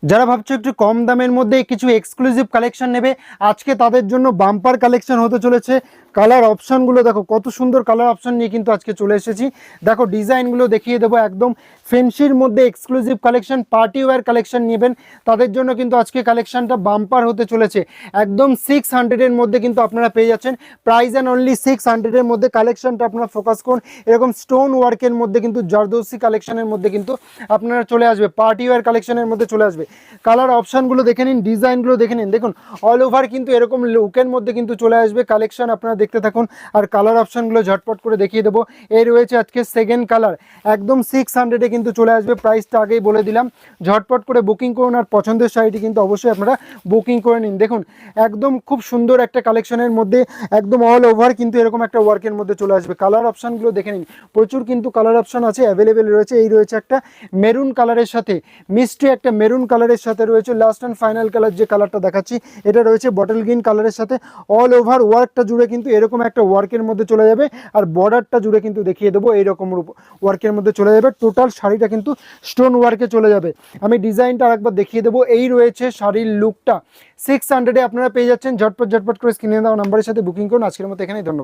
যারা ভাবছো একটু কম দামের মধ্যে কিছু এক্সক্লুসিভ কালেকশন নেবে, আজকে তাদের জন্য বাম্পার কালেকশন হতে চলেছে। কালার অপশনগুলো দেখো, কত সুন্দর কালার অপশন নিয়ে কিন্তু আজকে চলে এসেছি। দেখো ডিজাইনগুলো দেখিয়ে দেবো, একদম ফেন্সির মধ্যে exclusive collection, party wear collection নেবেন তাদের জন্য কিন্তু আজকে কালেকশনটা বাম্পার হতে চলেছে। একদম 600-এর মধ্যে কিন্তু আপনারা পেয়ে যাচ্ছেন, প্রাইস অ্যান্ড অনলি 600-এর মধ্যে কালেকশনটা আপনারা ফোকাস করুন। এরকম স্টোন ওয়ার্কের মধ্যে কিন্তু জারদৌসি কালেকশনের মধ্যে কিন্তু আপনারা চলে আসবে, পার্টি ওয়্যার কালেকশনের মধ্যে চলে আসবে। কালার অপশনগুলো দেখে নিন, ডিজাইনগুলো দেখে নিন, দেখুন অল ওভার কিন্তু এরকম লুকের মধ্যে কিন্তু চলে আসবে কালেকশন। আপনারা দেখতে থাকুন আর কালার অপশনগুলো ঝটপট করে দেখিয়ে দেবো। এই রয়েছে আজকে সেকেন্ড কালার, একদম 600-এ কিন্তু চলে আসবে, প্রাইসটা আগেই বলে দিলাম। ঝটপট করে বুকিং করুন আর পছন্দের শাড়িটি কিন্তু অবশ্যই আপনারা বুকিং করে নিন। দেখুন একদম খুব সুন্দর একটা কালেকশনের মধ্যে, একদম অল ওভার কিন্তু এরকম একটা ওয়ার্কের মধ্যে চলে আসবে। কালার অপশনগুলো দেখে নিন, প্রচুর কিন্তু কালার অপশন আছে, অ্যাভেলেবেল রয়েছে। এই রয়েছে একটা মেরুন কালারের সাথে, মিষ্টি একটা মেরুন কালারের সাথে রয়েছে লাস্ট অ্যান্ড ফাইনাল কালার যে কালারটা দেখাচ্ছি, এটা রয়েছে বটল গ্রিন কালারের সাথে। অল ওভার ওয়ার্কটা জুড়ে কিন্তু এরকম একটা ওয়ার্কের মধ্যে চলে যাবে, আর বর্ডারটা জুড়ে কিন্তু দেখিয়ে দেবো এইরকম ওয়ার্কের মধ্যে চলে যাবে। টোটাল শাড়িটা কিন্তু স্টোন ওয়ার্কে চলে যাবে। আমি ডিজাইনটা আরেকবার দেখিয়ে দেবো। এই রয়েছে শাড়ির লুকটা, 600-এ আপনারা পেয়ে যাচ্ছেন। ঝটপট করে স্ক্রিনে দেওয়া নাম্বারের সাথে বুকিং করুন। আজকের মতো এখানেই, ধন্যবাদ।